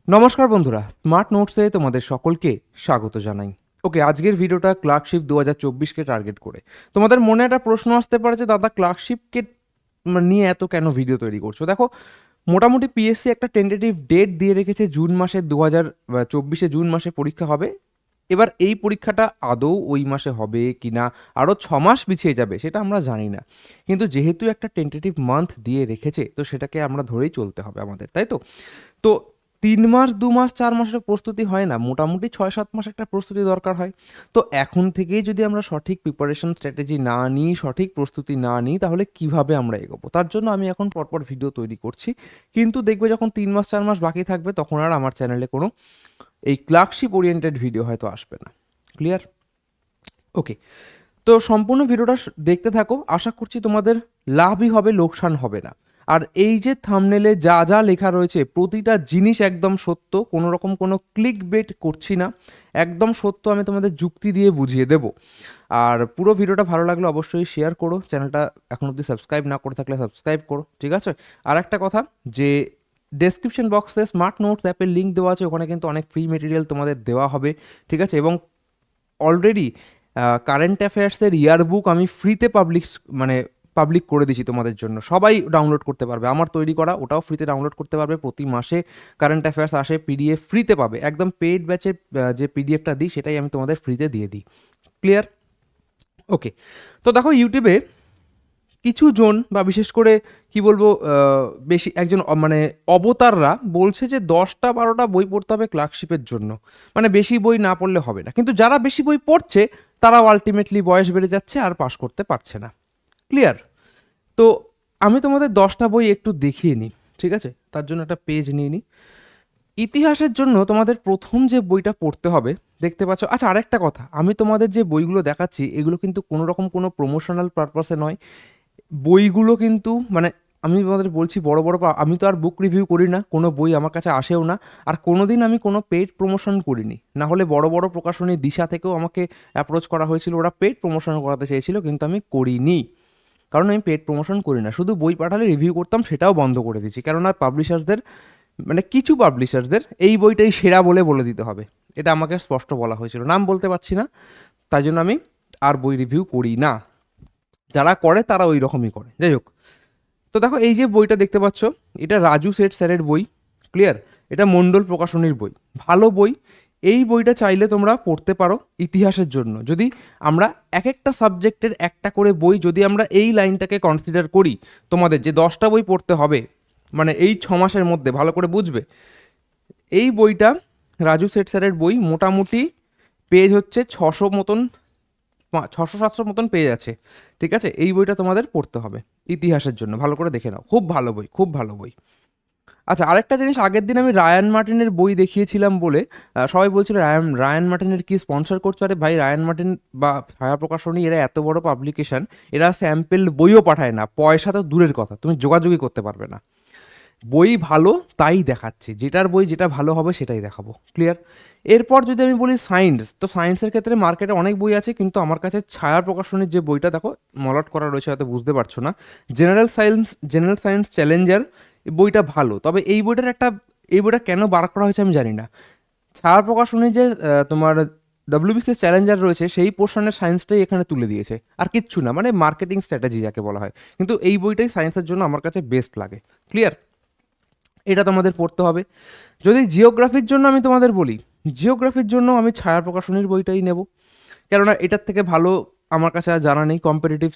নমস্কার বন্ধুরা, স্মার্ট নোটসে তোমাদের সকলকে স্বাগত জানাই। ওকে, আজকের ভিডিওটা ক্লার্কশিপ 2024কে টার্গেট করে। তোমাদের মনে একটা প্রশ্ন আসতে পারে যে দাদা ক্লার্কশিপকে নিয়ে এত কেন ভিডিও তৈরি করছো? দেখো, মোটামুটি পিএসসি একটা টেন্টেটিভ ডেট দিয়ে রেখেছে জুন মাসে, 2024 জুন মাসে পরীক্ষা হবে। এবার এই পরীক্ষাটা আদৌ ওই মাসে হবে কি না, আরও 6 মাস পিছিয়ে যাবে সেটা আমরা জানি না। কিন্তু যেহেতু একটা টেন্টেটিভ মান্থ দিয়ে রেখেছে, তো সেটাকে আমরা ধরেই চলতে হবে আমাদের, তাই তো? তো 3 মাস, 2 মাস, 4 মাসের প্রস্তুতি হয় না, মোটামুটি 6-7 মাস একটা প্রস্তুতি দরকার হয়। তো এখন থেকেই যদি আমরা সঠিক প্রিপারেশন স্ট্র্যাটেজি না নিই, সঠিক প্রস্তুতি না নিই, তাহলে কিভাবে আমরা এগোবো? তার জন্য আমি এখন পরপর ভিডিও তৈরি করছি। কিন্তু দেখবে যখন 3 মাস 4 মাস বাকি থাকবে, তখন আর আমার চ্যানেলে কোনো এই ক্লার্কশিপ ওরিয়েন্টেড ভিডিও হয়তো আসবে না। ক্লিয়ার? ওকে, তো সম্পূর্ণ ভিডিওটা দেখতে থাকো। আশা করছি তোমাদের লাভই হবে, লোকসান হবে না। আর এই যে থাম্বনেলে যা যা লেখা রয়েছে, প্রতিটা জিনিস একদম সত্য, কোনো রকম কোনো ক্লিক বেট করছি না, একদম সত্য। আমি তোমাদের যুক্তি দিয়ে বুঝিয়ে দেব। আর পুরো ভিডিওটা ভালো লাগলে অবশ্যই শেয়ার করো, চ্যানেলটা এখন অবধি সাবস্ক্রাইব না করে থাকলে সাবস্ক্রাইব করো, ঠিক আছে? আর একটা কথা, যে ডেসক্রিপশন বক্সে স্মার্ট নোটস অ্যাপের লিঙ্ক দেওয়া আছে, ওখানে কিন্তু অনেক ফ্রি মেটেরিয়াল তোমাদের দেওয়া হবে, ঠিক আছে? এবং অলরেডি কারেন্ট অ্যাফেয়ার্সের ইয়ারবুক আমি ফ্রিতে পাবলিক করে দিয়েছি তোমাদের জন্য। সবাই ডাউনলোড করতে পারবে, আমার তৈরি করা, ওটাও ফ্রিতে ডাউনলোড করতে পারবে। প্রতি মাসে কারেন্ট অ্যাফেয়ার্স আসে, পিডিএফ ফ্রিতে পাবে। একদম পেইড ব্যাচে যে পিডিএফটা দিই, সেটাই আমি তোমাদের ফ্রিতে দিয়ে দিই। ক্লিয়ার? ওকে, তো দেখো ইউটিউবে কিছু জন বা বিশেষ করে কি বলবো, বেশি একজন অবতাররা বলছে যে 10টা 12টা বই পড়তে হবে ক্লার্কশিপের জন্য, মানে বেশি বই না পড়লে হবে না। কিন্তু যারা বেশি বই পড়ছে, তারাও আলটিমেটলি বয়স বেড়ে যাচ্ছে আর পাশ করতে পারছে না। ক্লিয়ার? তো আমি তোমাদের 10টা বই একটু দেখিয়ে নিই, ঠিক আছে? তার জন্য একটা পেজ নিয়ে নিই। ইতিহাসের জন্য তোমাদের প্রথম যে বইটা পড়তে হবে, দেখতে পাচ্ছ। আচ্ছা, আরেকটা কথা, আমি তোমাদের যে বইগুলো দেখাচ্ছি, এগুলো কিন্তু কোনো রকম কোনো প্রমোশনাল পারপাসে নয়। বইগুলো কিন্তু আমি তোমাদের বলছি, বড় বড় আমি তো আর বুক রিভিউ করি না, কোনো বই আমার কাছে আসেও না। আর কোনোদিন আমি কোনো পেইড প্রমোশন করিনি। না হলে বড় বড় প্রকাশনী দিশা থেকেও আমাকে অ্যাপ্রোচ করা হয়েছিল, ওরা পেইড প্রমোশন করাতে চেয়েছিল, কিন্তু আমি করিনি। কারণ আমি পেইড প্রমোশন করি না, শুধু বই পাঠালে রিভিউ করতাম, সেটাও বন্ধ করে দিয়েছি। কেননা পাবলিশার্সদের, কিছু পাবলিশার্সদের এই বইটাই সেরা বলে বলে দিতে হবে, এটা আমাকে স্পষ্ট বলা হয়েছিল। নাম বলতে পারছি না, তাই জন্য আমি আর বই রিভিউ করি না। যারা করে তারা ওই রকমই করে। যাই হোক, তো দেখো এই যে বইটা দেখতে পাচ্ছ, এটা রাজু সেঠ স্যারের বই। ক্লিয়ার? এটা মণ্ডল প্রকাশনীর বই, ভালো বই। এই বইটা চাইলে তোমরা পড়তে পারো ইতিহাসের জন্য। যদি আমরা এক একটা সাবজেক্টের একটা করে বই, যদি আমরা এই লাইনটাকে কনসিডার করি, তোমাদের যে 10টা বই পড়তে হবে, এই 6 মাসের মধ্যে, ভালো করে বুঝবে। এই বইটা রাজু সেঠ স্যারের বই, মোটামুটি পেজ হচ্ছে 600 700 মতন পেজ আছে, ঠিক আছে? এই বইটা তোমাদের পড়তে হবে ইতিহাসের জন্য, ভালো করে দেখে নাও, খুব ভালো বই, খুব ভালো বই। আচ্ছা, আরেকটা জিনিস, আগের দিন আমি রায়ান মার্টিনের বই দেখিয়েছিলাম বলে সবাই বলছিল রায়ান রায়ান মার্টিনের কি স্পন্সর করছো? আরে ভাই, রায়ান মার্টিন বা ছায়া প্রকাশনী, এরা এত বড় পাবলিকেশন, এরা স্যাম্পেল বইও পাঠায় না। পয়সা তো দূরের কথা, তুমি যোগাযোগই করতে পারবে না। বই ভালো তাই দেখাচ্ছি, যেটার বই যেটা ভালো হবে সেটাই দেখাবো। ক্লিয়ার? এরপর যদি আমি বলি সায়েন্স, তো সায়েন্সের ক্ষেত্রে মার্কেটে অনেক বই আছে, কিন্তু আমার কাছে ছায়া প্রকাশনীর যে বইটা দেখো মলাট করা রয়েছে, হয়তো বুঝতে পারছো না, জেনারেল সায়েন্স চ্যালেঞ্জার, এই বইটা ভালো। তবে এই বইটা কেন বার করা হয়েছে আমি জানি না। ছায়া প্রকাশনীর যে তোমার ডব্লিউবিসিএস চ্যালেঞ্জার রয়েছে, সেই পোর্শনের সায়েন্সটাই এখানে তুলে দিয়েছে, আর কিচ্ছু না, মার্কেটিং স্ট্র্যাটেজি যাকে বলা হয়। কিন্তু এই বইটাই সায়েন্সের জন্য আমার কাছে বেস্ট লাগে। ক্লিয়ার? এটা তোমাদের পড়তে হবে। যদি জিওগ্রাফির জন্য আমি তোমাদের বলি, জিওগ্রাফির জন্য আমি ছায়া প্রকাশনীর বইটাই নেব। কেননা এটার থেকে ভালো আমার কাছে আর জানা নেই। কম্পিটিটিভ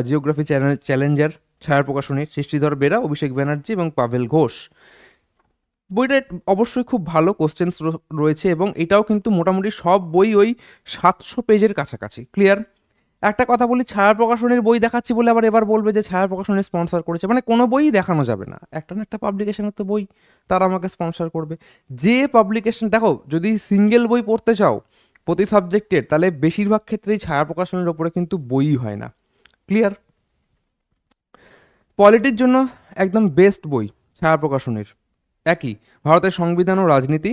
জিওগ্রাফি চ্যালেঞ্জার, ছায়া প্রকাশনীর, সৃষ্টিধর বেরা, অভিষেক ব্যানার্জি এবং পাভেল ঘোষ। বইটা অবশ্যই খুব ভালো কোশ্চেন্স রয়েছে, এবং এটাও কিন্তু মোটামুটি সব বই ওই 700 পেজের কাছাকাছি। ক্লিয়ার? একটা কথা বলি, ছায়া প্রকাশনীর বই দেখাচ্ছি বলে এবার বলবে যে ছায়া প্রকাশনী স্পন্সর করেছে, কোনো বইই দেখানো যাবে না। একটা না একটা পাবলিকেশনের তো বই, তারা আমাকে স্পন্সর করবে। যে পাবলিকেশন, দেখো, যদি সিঙ্গেল বই পড়তে চাও প্রতি সাবজেক্টের, তাহলে বেশিরভাগ ক্ষেত্রেই ছায়া প্রকাশনের ওপরে কিন্তু বই হয় না। ক্লিয়ার? পলিটির জন্য একদম বেস্ট বই ছায়া প্রকাশনীর, একই, ভারতের সংবিধান ও রাজনীতি,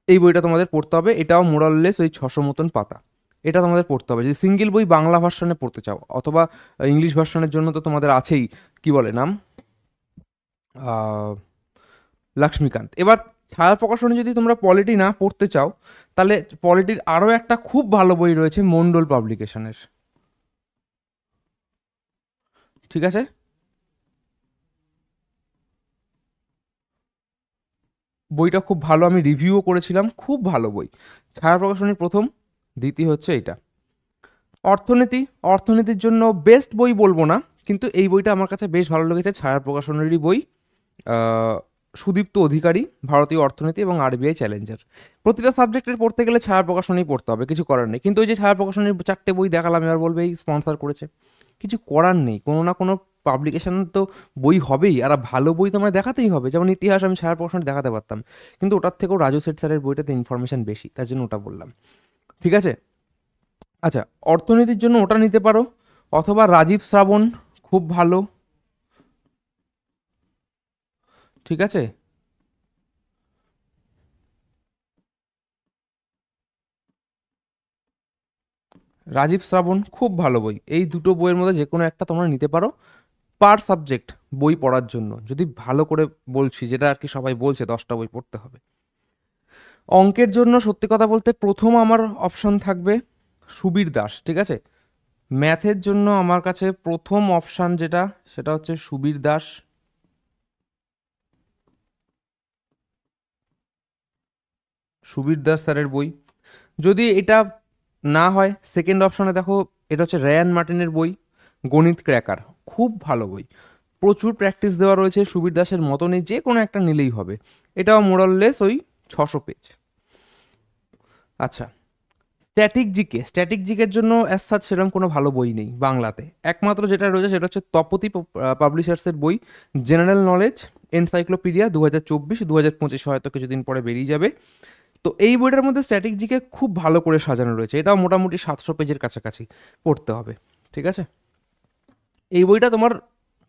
এই বইটা তোমাদের পড়তে হবে। এটাও মোরাললেস ওই 600 মতন পাতা। এটা তোমাদের পড়তে হবে যদি সিঙ্গেল বই বাংলা ভার্সনে পড়তে চাও, অথবা ইংলিশ ভার্সনের জন্য তো তোমাদের আছেই, কি বলে নাম, লক্ষ্মীকান্ত। এবার ছায়া প্রকাশনী যদি তোমরা পলিটি না পড়তে চাও, তাহলে পলিটির আরও একটা খুব ভালো বই রয়েছে মন্ডল পাবলিকেশনের, ঠিক আছে? বইটা খুব ভালো, আমি রিভিউও করেছিলাম, খুব ভালো বই। ছায়া প্রকাশনীর প্রথম, দ্বিতীয় হচ্ছে এটা। অর্থনীতি, অর্থনীতির জন্য বেস্ট বই বলবো না, কিন্তু এই বইটা আমার কাছে বেশ ভালো লেগেছে, ছায়া প্রকাশনেরই বই। সুদীপ্ত অধিকারী, ভারতীয় অর্থনীতি এবং আরবিআই চ্যালেঞ্জার। প্রতিটা সাবজেক্টের পড়তে গেলে ছায়া প্রকাশনী পড়তে হবে, কিছু করার নেই। কিন্তু ওই যে ছায়া প্রকাশনীর 4টে বই দেখালাম, এবার বলবে এই স্পন্সর করেছে, কিছু করার নেই। কোনো না কোনো পাবলিকেশন তো বই হবেই, আর ভালো বই তো আমায় দেখাতেই হবে। যেমন ইতিহাস আমি ছায়া প্রকাশনী দেখাতে পারতাম, কিন্তু ওটার থেকেও রাজু সেট স্যারের বইটাতে ইনফরমেশন বেশি, তার জন্য ওটা বললাম, ঠিক আছে? আচ্ছা, অর্থনীতির জন্য ওটা নিতে পারো, অথবা রাজীব শ্রাবণ, খুব ভালো, ঠিক আছে? রাজীব শ্রাবণ খুব ভালো বই। এই দুটো বইয়ের মধ্যে যে কোনো একটা তোমরা নিতে পারো পার সাবজেক্ট বই পড়ার জন্য, যদি ভালো করে বলছি, যেটা আর কি সবাই বলছে 10টা বই পড়তে হবে। অঙ্কের জন্য সত্যি কথা বলতে প্রথম আমার অপশন থাকবে সুবীর দাস, ঠিক আছে? ম্যাথের জন্য আমার কাছে প্রথম অপশান যেটা, সেটা হচ্ছে সুবীর দাস। সুবীর দাস স্যারের বই। যদি এটা না হয়, সেকেন্ড অপশনে দেখো, এটা হচ্ছে রেয়ান মার্টিনের বই, গণিত ক্র্যাকার, খুব ভালো বই। প্রচুর প্র্যাকটিস দেওয়া রয়েছে, সুবীর দাসের মতনই, যে কোনো একটা নিলেই হবে। এটাও মোরাললেস ওই 600 পেজ। আচ্ছা, স্ট্যাটিক জিকে, স্ট্যাটিক জিকের জন্য অ্যাজ সাচ সেরকম কোনো ভালো বই নেই বাংলাতে। একমাত্র যেটা রয়েছে সেটা হচ্ছে তপতি পাবলিশার্সের বই, জেনারেল নলেজ এনসাইক্লোপিডিয়া 2024-2025, হয়তো কিছুদিন পরে বেরিয়ে যাবে। তো এই বইটার মধ্যে স্ট্যাটিক জিকে খুব ভালো করে সাজানো রয়েছে, এটাও মোটামুটি 700 পেজের কাছাকাছি পড়তে হবে, ঠিক আছে? এই বইটা তোমার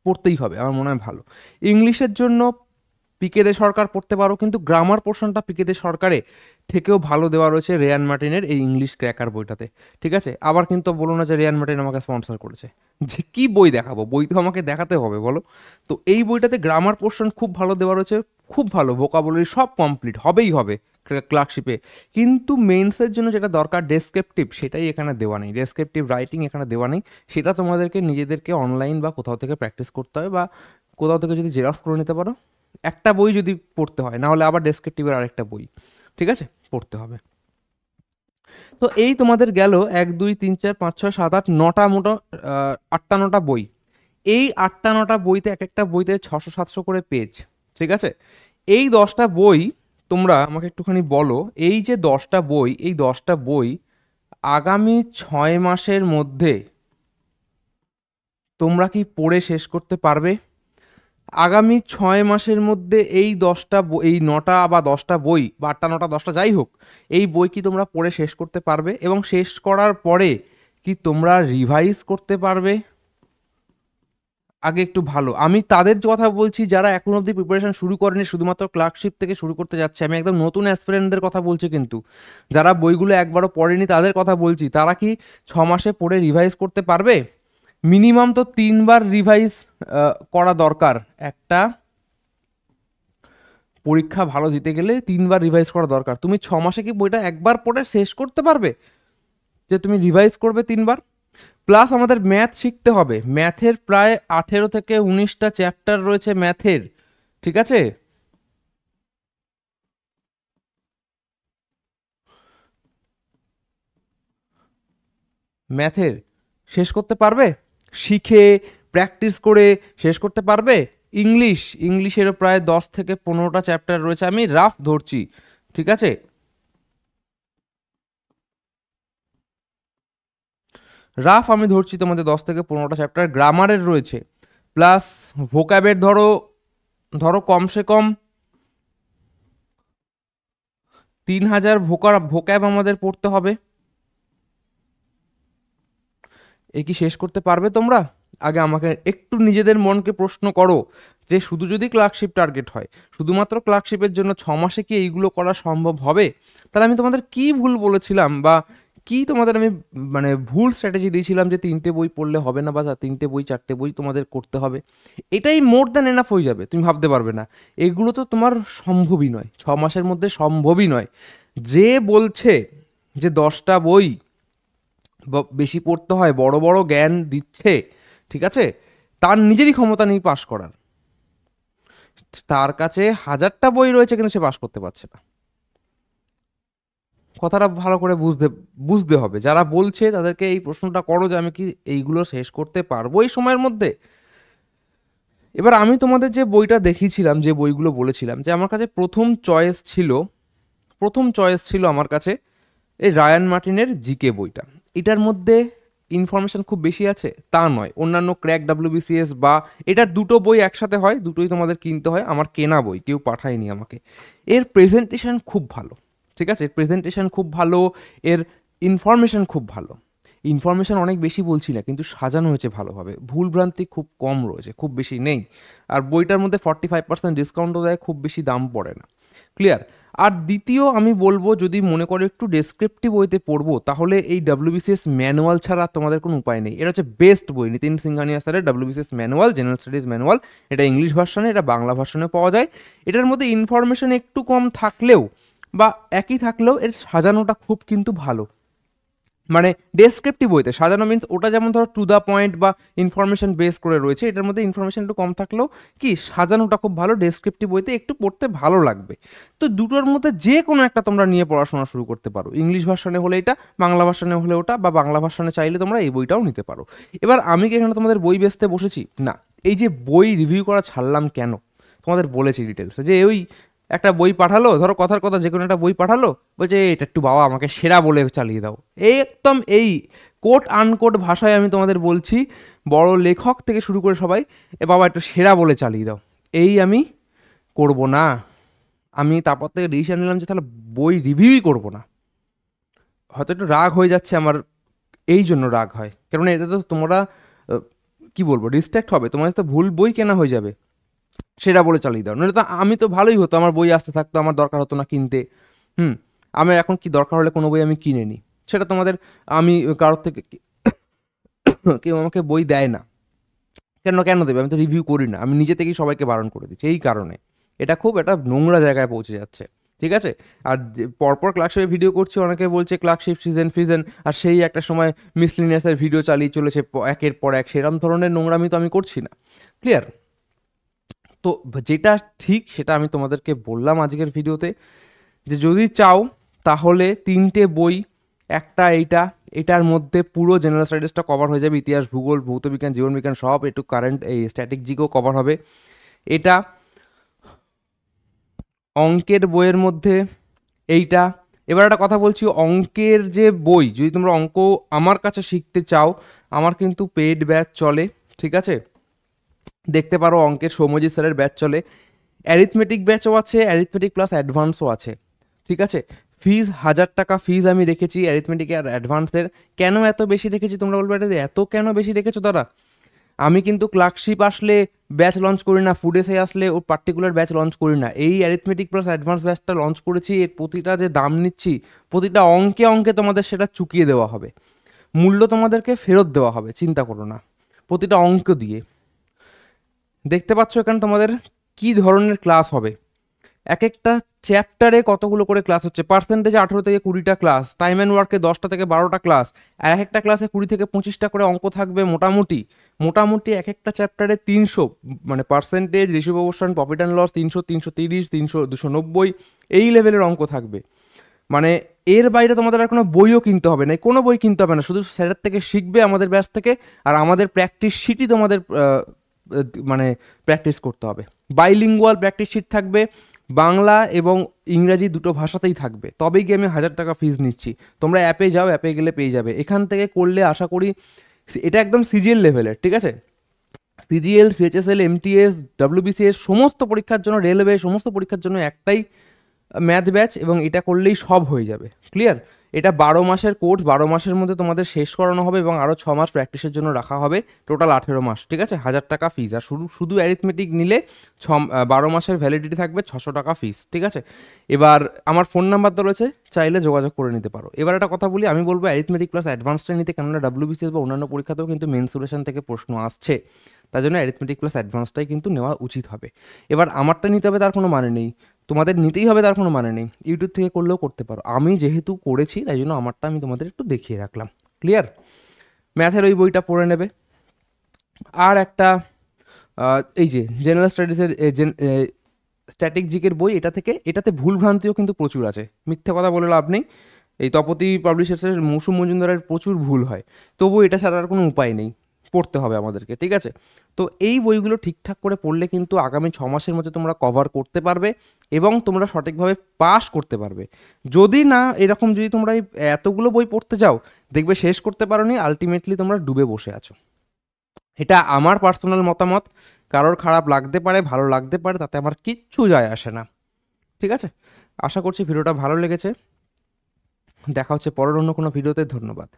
পড়তেই হবে, আমার মনে হয় ভালো। ইংলিশের জন্য পিকে দে সরকার পড়তে পারো, কিন্তু গ্রামার পোর্শনটা পিকে দে সরকারে থেকেও ভালো দেওয়া রয়েছে রেয়ান মার্টিনের এই ইংলিশ ক্র্যাকার বইটাতে, ঠিক আছে? আবার কিন্তু বলো না যে রেয়ান মার্টিন আমাকে স্পন্সর করেছে, যে কি বই দেখাবো, বই তো আমাকে দেখাতে হবে, বলো। তো এই বইটাতে গ্রামার পোর্শন খুব ভালো দেওয়া রয়েছে, খুব ভালো, ভোকাবুলারি সব কমপ্লিট হবেই হবে ক্লার্কশিপে। কিন্তু মেন্সের জন্য যেটা দরকার ডেসক্রিপটিভ, সেটাই এখানে দেওয়া নেই, ডেসক্রিপটিভ রাইটিং এখানে দেওয়া নেই। সেটা তোমাদেরকে নিজেদেরকে অনলাইন বা কোথাও থেকে প্র্যাকটিস করতে হবে, বা কোথাও থেকে যদি জেরক্স করে নিতে পারো, একটা বই যদি পড়তে হয়, না হলে আবার ডেসক্রিপটিভের আরেকটা বই, ঠিক আছে, পড়তে হবে। তো এই তোমাদের গেল 1 2 3 4 5 6 7 8 9টা মোটা, 8টা 9টা বই। এই 8টা 9টা বইতে এক একটা বইতে 600 700 করে পেজ, ঠিক আছে? এই 10টা বই তোমরা আমাকে একটুখানি বলো, এই যে 10টা বই, এই 10টা বই আগামী 6 মাসের মধ্যে তোমরা কি পড়ে শেষ করতে পারবে? আগামী 6 মাসের মধ্যে এই 10টা এই 9টা বা 10টা বই, বা 8টা 9টা 10টা যাই হোক, এই বই কি তোমরা পড়ে শেষ করতে পারবে? এবং শেষ করার পরে কি তোমরা রিভাইজ করতে পারবে? আগে একটু ভালো, আমি তাদের কথা বলছি যারা এখন অবধি প্রিপারেশন শুরু করেনি, শুধুমাত্র ক্লার্কশিপ থেকে শুরু করতে যাচ্ছে। আমি একদম নতুন অ্যাসপিরেন্টদের কথা বলছি, কিন্তু যারা বইগুলো একবারও পড়েনি তাদের কথা বলছি। তারা কি 6 মাসে পড়ে রিভাইজ করতে পারবে? মিনিমাম তো 3বার রিভাইজ করা দরকার। একটা পরীক্ষা ভালো দিতে গেলে 3বার রিভাইজ করা দরকার। তুমি 6 মাসে কি বইটা একবার পড়ে শেষ করতে পারবে, যে তুমি রিভাইজ করবে 3বার? প্লাস আমাদের ম্যাথ শিখতে হবে, ম্যাথের প্রায় 18 থেকে 19টা চ্যাপ্টার রয়েছে ম্যাথের, ঠিক আছে? ম্যাথের শেষ করতে পারবে? শিখে প্র্যাকটিস করে শেষ করতে পারবে? ইংলিশেরও প্রায় 10 থেকে 15টা চ্যাপ্টার রয়েছে, আমি রাফ ধরছি, ঠিক আছে? রাফ আমি ধরছি তোমাদের 10 থেকে 15টা চ্যাপ্টার গ্রামারের রয়েছে, প্লাস ভোক্যাবের ধরো ধরো কমসে কম 3000 ভোক্যাব আমাদের পড়তে হবে। এ কি শেষ করতে পারবে তোমরা? আগে আমাকে একটু নিজেদের মনকে প্রশ্ন করো, যে শুধু যদি ক্লার্কশিপ টার্গেট হয়, শুধুমাত্র ক্লার্কশিপের জন্য 6 মাসে কি এইগুলো করা সম্ভব হবে? তাহলে আমি তোমাদের কি ভুল বলেছিলাম, বা কি তোমাদের আমি মানে ভুল স্ট্র্যাটেজি দিয়েছিলাম যে 3টে বই পড়লে হবে না বা 3টে বই 4টে বই তোমাদের করতে হবে, এটাই মোর দ্যান এনাফ হয়ে যাবে, তুমি ভাবতে পারবে না। এগুলো তো তোমার সম্ভবই নয়, 6 মাসের মধ্যে সম্ভবই নয়। যে বলছে যে 10টা বই বেশি পড়তে হয়, বড় বড় জ্ঞান দিচ্ছে, ঠিক আছে, তার নিজেরই ক্ষমতা নেই পাশ করার। তার কাছে 1000টা বই রয়েছে কিন্তু সে পাশ করতে পারছে না। কথাটা ভালো করে বুঝতে বুঝতে হবে। যারা বলছে তাদেরকে এই প্রশ্নটা করো যে আমি কি এইগুলো শেষ করতে পারবো এই সময়ের মধ্যে। এবার আমি তোমাদের যে বইটা দেখিয়েছিলাম, যে বইগুলো বলেছিলাম যে আমার কাছে প্রথম চয়েস ছিল আমার কাছে এই রায়ান মার্টিনের জিকে বইটা। এটার মধ্যে ইনফরমেশন খুব বেশি আছে তা নয়, অন্যান্য ক্র্যাক ডাব্লিউবিসিএস বা এটার দুটো বই একসাথে হয়, দুটোই তোমাদের কিনতে হয়, আমার কেনা বই, কেউ পাঠায়নি আমাকে। এর প্রেজেন্টেশন খুব ভালো, ঠিক আছে, এর প্রেজেন্টেশন খুব ভালো, এর ইনফরমেশন খুব ভালো। ইনফরমেশন অনেক বেশি বলছি না, কিন্তু সাজানো হয়েছে ভালোভাবে, ভুলভ্রান্তি খুব কম রয়েছে, খুব বেশি নেই। আর বইটার মধ্যে 45% ডিসকাউন্টও দেয়, খুব বেশি দাম পড়ে না। ক্লিয়ার। আর দ্বিতীয় আমি বলবো, যদি মনে করো একটু ডেসক্রিপটিভ বইতে পড়বো, তাহলে এই ডাব্লিউবিসিএস ম্যানুয়াল ছাড়া তোমাদের কোনো উপায় নেই। এটা হচ্ছে বেস্ট বই, নিতিন সিংহানিয়া স্যারের WBCS manual, general studies manual. এটা ইংলিশ ভার্সনে, এটা বাংলা ভার্সনে পাওয়া যায়। এটার মধ্যে ইনফরমেশন একটু কম থাকলেও বা একই থাকলেও এর সাজানোটা খুব কিন্তু ভালো। মানে ডেসক্রিপটিভ বইতে সাজানো মিনস ওটা যেমন ধরো টু দ্য পয়েন্ট বা ইনফরমেশন বেস করে রয়েছে, এটার মধ্যে ইনফরমেশন একটু কম থাকলেও কি সাজানোটা খুব ভালো, ডেসক্রিপটিভ বইতে একটু পড়তে ভালো লাগবে। তো দুটোর মধ্যে যে কোনো একটা তোমরা নিয়ে পড়াশোনা শুরু করতে পারো, ইংলিশ ভার্সনে হলে এটা, বাংলা ভার্সনে হলে ওটা, বা বাংলা ভার্সনে চাইলে তোমরা এই বইটাও নিতে পারো। এবার আমি কি এখানে তোমাদের বই বেচতে বসেছি? না। এই যে বই রিভিউ করা ছাড়লাম কেন, তোমাদের বলেছি ডিটেলসে, যে ওই একটা বই পাঠালো, ধরো কথার কথা যে কোনো একটা বই পাঠালো, বলছে এটা একটু বাবা আমাকে সেরা বলে চালিয়ে দাও, এই একদম এই কোট আনকোট ভাষায় আমি তোমাদের বলছি, বড় লেখক থেকে শুরু করে সবাই, এ বাবা একটু সেরা বলে চালিয়ে দাও, এই আমি করব না। আমি তারপর থেকে ডিসিশন নিলাম যে তাহলে বই রিভিউই করব না। হয়তো একটু রাগ হয়ে যাচ্ছে আমার, এই জন্য রাগ হয়, কারণ এতে তো তোমরা কি বলবো ডিস্ট্র্যাক্ট হবে, তোমাদের তো ভুল বই কেনা হয়ে যাবে, সেটা বলে চালিয়ে দাও। নইলে তো আমি তো ভালোই হতো, আমার বই আসতে থাকতো, আমার দরকার হতো না কিনতে। হুম। আমার এখন কি দরকার হলে কোনো বই আমি কিনে নিই, সেটা তোমাদের, আমি কারোর থেকে কেউ আমাকে বই দেয় না, কেন কেন দেবে, আমি তো রিভিউ করি না, আমি নিজে থেকেই সবাইকে বারণ করে দিচ্ছি এই কারণে। এটা খুব একটা নোংরা জায়গায় পৌঁছে যাচ্ছে, ঠিক আছে। আর পরপর ক্লার্কশিপে ভিডিও করছি, অনেকে বলছে ক্লার্কশিপ সিজন ফিজন, আর সেই একটা সময় মিসলিনিয়াসের ভিডিও চালিয়ে চলেছে একের পর এক, সেরকম ধরনের নোংরামি তো আমি করছি না। ক্লিয়ার। তো যেটা ঠিক সেটা আমি তোমাদেরকে বললাম আজকের ভিডিওতে, যে যদি চাও তাহলে 3টে বই, একটা এইটা, এটার মধ্যে পুরো জেনারেল স্টাডিজটা কভার হয়ে যাবে, ইতিহাস, ভূগোল, ভৌতবিজ্ঞান, জীবনবিজ্ঞান সব, একটু কারেন্ট এই স্ট্যাটিক জিকেও কভার হবে। এটা অঙ্কের বইয়ের মধ্যে এইটা। এবার একটা কথা বলছি, অঙ্কের যে বই, যদি তোমরা অঙ্ক আমার কাছে শিখতে চাও, আমার কিন্তু পেইড ব্যাচ চলে, ঠিক আছে, দেখতে পারো, অঙ্কের সৌম্যজিৎ স্যারের ব্যাচ চলে, অ্যারিথমেটিক ব্যাচও আছে, অ্যারিথমেটিক প্লাস অ্যাডভান্সও আছে, ঠিক আছে। ফিজ 1000 টাকা ফিজ আমি রেখেছি অ্যারিথমেটিক আর অ্যাডভান্সের। কেন এত বেশি রেখেছি তোমরা বলবে, এটা এত কেন বেশি রেখেছো দাদা? আমি কিন্তু ক্লার্কশিপ আসলে ব্যাচ লঞ্চ করি না, ফুড এসে আসলে ও পার্টিকুলার ব্যাচ লঞ্চ করি না, এই অ্যারিথমেটিক প্লাস অ্যাডভান্স ব্যাচটা লঞ্চ করেছি। এর প্রতিটা যে দাম নিচ্ছি, প্রতিটা অঙ্কে অঙ্কে তোমাদের সেটা চুকিয়ে দেওয়া হবে, মূল্য তোমাদেরকে ফেরত দেওয়া হবে, চিন্তা করো না, প্রতিটা অঙ্ক দিয়ে। দেখতে পাচ্ছ এখানে তোমাদের কি ধরনের ক্লাস হবে, এক একটা চ্যাপ্টারে কতগুলো করে ক্লাস হচ্ছে, পার্সেন্টেজে 18 থেকে 20টা ক্লাস, টাইম অ্যান্ড ওয়ার্কে 10টা থেকে 12টা ক্লাস, আর এক একটা ক্লাসে 20 থেকে 25টা করে অঙ্ক থাকবে মোটামুটি। মোটামুটি এক একটা চ্যাপ্টারে 300, মানে percentage, ratio proportion, profit and loss 300, 330, 300, 290, এই লেভেলের অঙ্ক থাকবে। মানে এর বাইরে তোমাদের আর কোনো বইও কিনতে হবে না, কোনো বই কিনতে হবে না, শুধু স্যারের থেকে শিখবে, আমাদের ব্যাচ থেকে, আর আমাদের প্র্যাকটিস শিটই তোমাদের মানে প্র্যাকটিস করতে হবে। বাইলিঙ্গুয়াল প্র্যাকটিস শিট থাকবে, বাংলা এবং ইংরাজি দুটো ভাষাতেই থাকবে, তবেই গিয়ে আমি 1000 টাকা ফিজ নিচ্ছি। তোমরা অ্যাপে যাও, অ্যাপে গেলে পেয়ে যাবে, এখান থেকে করলে আশা করি এটা একদম সিজিএল লেভেলের, ঠিক আছে। সিজিএল, সিএইচএসএল, এমটিএস, ডাব্লিউবিসিএস সমস্ত পরীক্ষার জন্য, রেলওয়ে সমস্ত পরীক্ষার জন্য একটাই ম্যাথ ব্যাচ, এবং এটা করলেই সব হয়ে যাবে। ক্লিয়ার। এটা 12 মাসের কোর্স, 12 মাসের মধ্যে তোমাদের শেষ করানো হবে এবং আরও 6 মাস প্র্যাকটিসের জন্য রাখা হবে, টোটাল 18 মাস, ঠিক আছে? 1000 টাকা ফিস। আর শুধু শুধু অ্যারিথমেটিক নিলে 12 মাসের ভ্যালিডিটি থাকবে, 600 টাকা ফিস, ঠিক আছে? এবার আমার ফোন নাম্বার তো রয়েছে, চাইলে যোগাযোগ করে নিতে পারো। এবার একটা কথা বলি, আমি বলবো অ্যারিথমেটিক প্লাস অ্যাডভান্সটা নিতে, কেননা ডাব্লিউবিসিএস বা অন্যান্য পরীক্ষাতেও কিন্তু মেন্সুরেশন থেকে প্রশ্ন আসছে, তার জন্য অ্যারিথমেটিক প্লাস অ্যাডভান্সটাই কিন্তু নেওয়া উচিত হবে। এবার আমারটা নিতে হবে তার কোনো মানে নেই, তোমাদের নিতেই হবে তার কোনো মানে নেই, ইউটিউব থেকে করলেও করতে পারো। আমি যেহেতু করেছি তাই জন্য আমারটা আমি তোমাদের একটু দেখিয়ে রাখলাম। ক্লিয়ার? ম্যাথের ওই বইটা পড়ে নেবে। আর একটা এই যে জেনারেল স্টাডিজের স্ট্যাটিক জিকের বই, এটাতে ভুলভ্রান্তিও কিন্তু প্রচুর আছে, মিথ্যে কথা বলে লাভ নেই। এই তপতি পাবলিশার্সের মৌসুম মজুমদারের প্রচুর ভুল হয়, তবু এটা ছাড়া আর কোনো উপায় নেই, পড়তে হবে আমাদেরকে, ঠিক আছে? তো এই বইগুলো ঠিকঠাক করে পড়লে কিন্তু আগামী 6 মাসের মধ্যে তোমরা কভার করতে পারবে এবং তোমরা সঠিকভাবে পাস করতে পারবে। যদি না এরকম, যদি তোমরা এই এতগুলো বই পড়তে যাও, দেখবে শেষ করতে পারোনি, আলটিমেটলি তোমরা ডুবে বসে আছো। এটা আমার পার্সোনাল মতামত, কারোর খারাপ লাগতে পারে, ভালো লাগতে পারে, তাতে আমার কিচ্ছু যায় আসে না, ঠিক আছে? আশা করছি ভিডিওটা ভালো লেগেছে। দেখা হচ্ছে পরের অন্য কোনো ভিডিওতে। ধন্যবাদ।